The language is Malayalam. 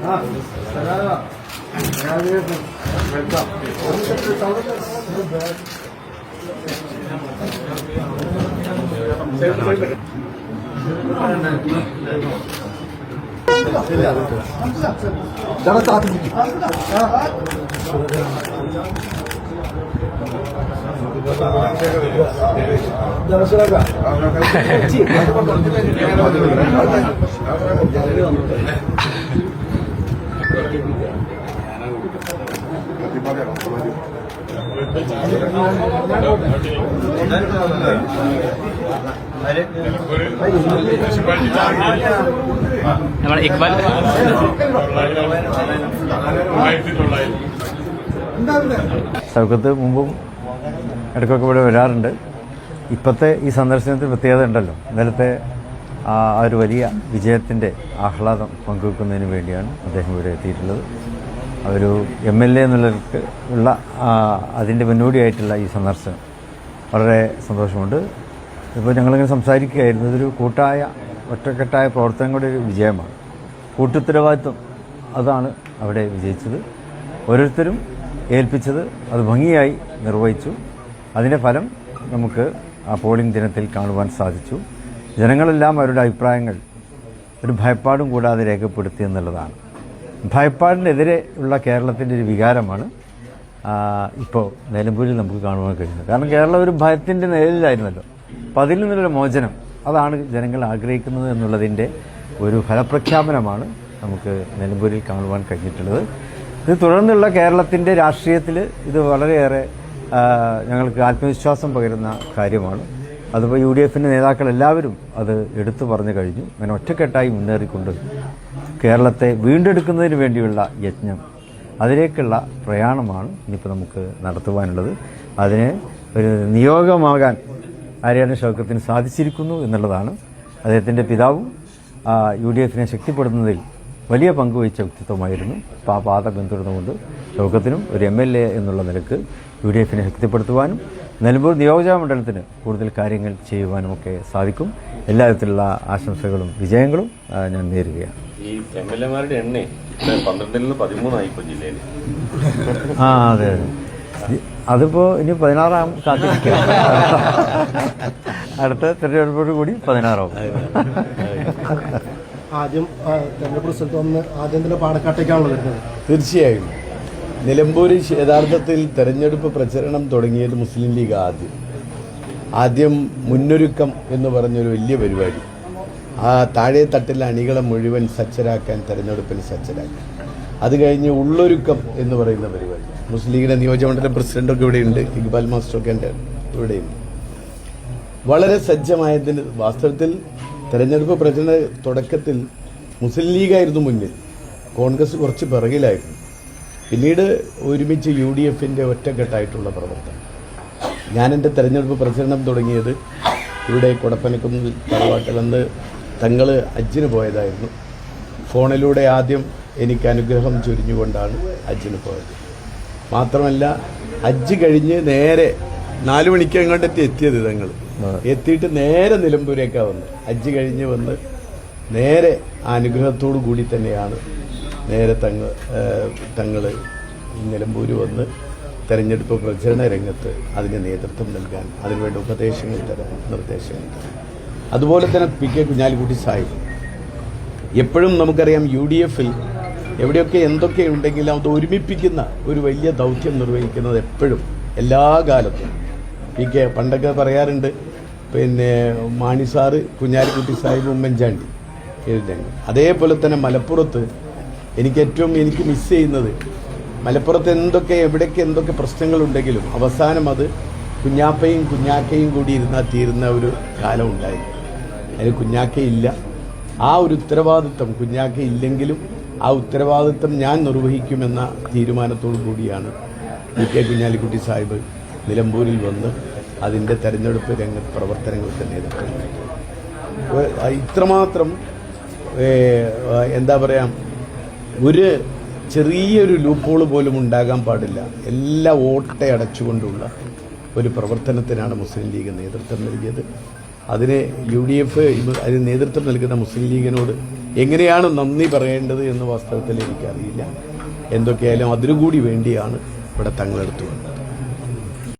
നമ്മുടെ ഇക്ബാൽ ഷൗക്കത്ത് മുമ്പും ഇടയ്ക്കൊക്കെ ഇവിടെ വരാറുണ്ട്. ഇപ്പോഴത്തെ ഈ സന്ദർശനത്തിൽ പ്രത്യേകത ഉണ്ടല്ലോ. ഇന്നലത്തെ ആ ഒരു വലിയ വിജയത്തിൻ്റെ ആഹ്ലാദം പങ്കുവെക്കുന്നതിന് വേണ്ടിയാണ് അദ്ദേഹം ഇവിടെ എത്തിയിട്ടുള്ളത്. ഒരു MLA എന്നുള്ളവർക്ക് ഉള്ള അതിൻ്റെ മുന്നോടിയായിട്ടുള്ള ഈ സന്ദർശനം വളരെ സന്തോഷമുണ്ട്. ഇപ്പോൾ ഞങ്ങളിങ്ങനെ സംസാരിക്കുകയായിരുന്നു, ഇതൊരു കൂട്ടായ ഒറ്റക്കെട്ടായ പ്രവർത്തനങ്ങളുടെ ഒരു വിജയമാണ്. കൂട്ടുത്തരവാദിത്വം അതാണ് അവിടെ വിജയിച്ചത്. ഓരോരുത്തരും ഏൽപ്പിച്ചത് അത് ഭംഗിയായി നിർവഹിച്ചു. അതിൻ്റെ ഫലം നമുക്ക് ആ പോളിംഗ് ദിനത്തിൽ കാണുവാൻ സാധിച്ചു. ജനങ്ങളെല്ലാം അവരുടെ അഭിപ്രായങ്ങൾ ഒരു ഭയപ്പാടും കൂടാതെ രേഖപ്പെടുത്തി എന്നുള്ളതാണ്. ഭയപ്പാടിനെതിരെ ഉള്ള കേരളത്തിൻ്റെ ഒരു വികാരമാണ് ഇപ്പോൾ നിലമ്പൂരിൽ നമുക്ക് കാണുവാൻ കഴിയുന്നത്. കാരണം കേരളം ഒരു ഭയത്തിൻ്റെ നിഴലിലായിരുന്നല്ലോ. അപ്പോൾ അതിൽ നിന്നൊരു മോചനം അതാണ് ജനങ്ങൾ ആഗ്രഹിക്കുന്നത് എന്നുള്ളതിൻ്റെ ഒരു ഫലപ്രഖ്യാപനമാണ് നമുക്ക് നിലമ്പൂരിൽ കാണുവാൻ കഴിഞ്ഞിട്ടുള്ളത്. ഇത് തുടർന്നുള്ള കേരളത്തിൻ്റെ രാഷ്ട്രീയത്തിൽ ഇത് വളരെയേറെ ഞങ്ങൾക്ക് ആത്മവിശ്വാസം പകരുന്ന കാര്യമാണ്. അതിപ്പോൾ UDFൻ്റെ നേതാക്കളെല്ലാവരും അത് എടുത്തു പറഞ്ഞു കഴിഞ്ഞു. അങ്ങനെ ഒറ്റക്കെട്ടായി മുന്നേറിക്കൊണ്ട് കേരളത്തെ വീണ്ടെടുക്കുന്നതിന് വേണ്ടിയുള്ള യജ്ഞം, അതിലേക്കുള്ള പ്രയാണമാണ് ഇനിയിപ്പോൾ നമുക്ക് നടത്തുവാനുള്ളത്. അതിന് ഒരു നിയോഗമാകാൻ ആര്യാടൻ ഷൗക്കത്തിന് സാധിച്ചിരിക്കുന്നു എന്നുള്ളതാണ്. അദ്ദേഹത്തിൻ്റെ പിതാവും UDFനെ ശക്തിപ്പെടുത്തുന്നതിൽ വലിയ പങ്കുവഹിച്ച വ്യക്തിത്വമായിരുന്നു. അപ്പോൾ ആ പാത പിന്തുടർന്നുകൊണ്ട് ഷൗക്കത്തിനും ഒരു MLA എന്നുള്ള നിലക്ക് UDFനെ ശക്തിപ്പെടുത്തുവാനും നിലമ്പൂർ നിയോജക മണ്ഡലത്തിന് കൂടുതൽ കാര്യങ്ങൾ ചെയ്യുവാനുമൊക്കെ സാധിക്കും. എല്ലാ വിധത്തിലുള്ള ആശംസകളും വിജയങ്ങളും ഞാൻ നേരുകയാണ്. ഈ MLA-മാരുടെ എണ്ണ 12 നിന്ന് 13 ഇപ്പോൾ ജില്ലയിൽ. അതെ അതെ, അതിപ്പോൾ ഇനി 16 കാത്തിരിക്കുക. അടുത്ത തെരഞ്ഞെടുപ്പോട് കൂടി 16 ആദ്യം തെരഞ്ഞെടുപ്പ് റിസൾട്ട് വന്ന് ആദ്യം തന്നെ പാണക്കാട്ടേക്കാണല്ലോ വരുന്നത്. തീർച്ചയായും നിലമ്പൂരിൽ യഥാർത്ഥത്തിൽ തെരഞ്ഞെടുപ്പ് പ്രചരണം തുടങ്ങിയത് മുസ്ലിം ലീഗ് ആദ്യം മുന്നൊരുക്കം എന്ന് പറഞ്ഞൊരു വലിയ പരിപാടി, ആ താഴെ തട്ടിലെ അണികളെ മുഴുവൻ സജ്ജരാക്കാൻ, തെരഞ്ഞെടുപ്പിന് സജ്ജരാക്കാൻ. അത് കഴിഞ്ഞ് ഉള്ളൊരുക്കം എന്ന് പറയുന്ന പരിപാടി. മുസ്ലിം ലീഗിന്റെ നിയോജകമണ്ഡലം പ്രസിഡന്റൊക്കെ ഇവിടെയുണ്ട്, ഇക്ബാൽ മാസ്റ്ററൊക്കെ എൻ്റെ ഇവിടെയുണ്ട്. വളരെ സജ്ജമായതിന് വാസ്തവത്തിൽ തെരഞ്ഞെടുപ്പ് പ്രചരണ തുടക്കത്തിൽ മുസ്ലിം ലീഗായിരുന്നു മുന്നിൽ, കോൺഗ്രസ് കുറച്ച് പിറകിലായിരുന്നു. പിന്നീട് ഒരുമിച്ച് UDFൻ്റെ ഒറ്റക്കെട്ടായിട്ടുള്ള പ്രവർത്തനം. ഞാൻ എൻ്റെ തെരഞ്ഞെടുപ്പ് പ്രചരണം തുടങ്ങിയത് ഇവിടെ കൊടപ്പനക്കുന്നിൽ തറവാട്ടിലെന്ന് തങ്ങൾ ഹജ്ജിന് പോയതായിരുന്നു. ഫോണിലൂടെ ആദ്യം എനിക്ക് അനുഗ്രഹം ചൊരിഞ്ഞുകൊണ്ടാണ് ഹജ്ജിന് പോയത്. മാത്രമല്ല ഹജ്ജ് കഴിഞ്ഞ് നേരെ 4 മണിക്ക് അങ്ങോട്ട് എത്തിയത്. തങ്ങൾ എത്തിയിട്ട് നേരെ നിലമ്പൂരേക്കാണ് വന്ന്, ഹജ്ജ് കഴിഞ്ഞ് വന്ന് നേരെ ആ അനുഗ്രഹത്തോടു കൂടി തന്നെയാണ് നേരെ തങ്ങൾ നിലമ്പൂർ വന്ന് തെരഞ്ഞെടുപ്പ് പ്രചരണ രംഗത്ത് അതിന് നേതൃത്വം നൽകാൻ, അതിനുവേണ്ട ഉപദേശങ്ങൾ തരാൻ, നിർദ്ദേശങ്ങൾ തരാൻ. അതുപോലെ തന്നെ PK കുഞ്ഞാലിക്കുട്ടി സാഹിബ് എപ്പോഴും നമുക്കറിയാം UDFൽ എവിടെയൊക്കെ എന്തൊക്കെ ഉണ്ടെങ്കിലും അത് ഒരുമിപ്പിക്കുന്ന ഒരു വലിയ ദൗത്യം നിർവഹിക്കുന്നത് എപ്പോഴും എല്ലാ കാലത്തും. PK പണ്ടൊക്കെ പറയാറുണ്ട്, പിന്നെ മാണി സാറ്, കുഞ്ഞാലിക്കുട്ടി സാഹിബ്, ഉമ്മൻചാണ്ടി എഴുതേണ്ട. അതേപോലെ തന്നെ മലപ്പുറത്ത് എനിക്ക് മിസ് ചെയ്യുന്നത്, മലപ്പുറത്ത് എവിടെയൊക്കെ എന്തൊക്കെ പ്രശ്നങ്ങളുണ്ടെങ്കിലും അവസാനം അത് കുഞ്ഞാപ്പയും കുഞ്ഞാക്കയും കൂടി ഇരുന്നാൽ തീരുന്ന ഒരു കാലം ഉണ്ടായി. അതിൽ കുഞ്ഞാക്കയില്ല. ആ ഒരു ഉത്തരവാദിത്വം കുഞ്ഞാക്കയില്ലെങ്കിലും ആ ഉത്തരവാദിത്വം ഞാൻ നിർവഹിക്കുമെന്ന തീരുമാനത്തോടു കൂടിയാണ് PK കുഞ്ഞാലിക്കുട്ടി സാഹിബ് നിലമ്പൂരിൽ വന്ന് അതിൻ്റെ തെരഞ്ഞെടുപ്പ് രംഗത്ത് പ്രവർത്തനങ്ങൾക്ക് നേതൃത്വം നൽകി. ഇത്രമാത്രം എന്താ പറയുക, ഒരു ചെറിയൊരു ലൂപ്പോള് പോലും ഉണ്ടാകാൻ പാടില്ല. എല്ലാ ഓട്ടയടച്ചുകൊണ്ടുള്ള ഒരു പ്രവർത്തനത്തിനാണ് മുസ്ലിം ലീഗ് നേതൃത്വം നൽകിയത്. അതിന് UDF അതിന് നേതൃത്വം നൽകുന്ന മുസ്ലിം ലീഗിനോട് എങ്ങനെയാണ് നന്ദി പറയേണ്ടത് എന്ന് വാസ്തവത്തിൽ എനിക്കറിയില്ല. എന്തൊക്കെയായാലും അതിനുകൂടി വേണ്ടിയാണ് ഇവിടെ തങ്ങളെടുത്തു വന്നത്.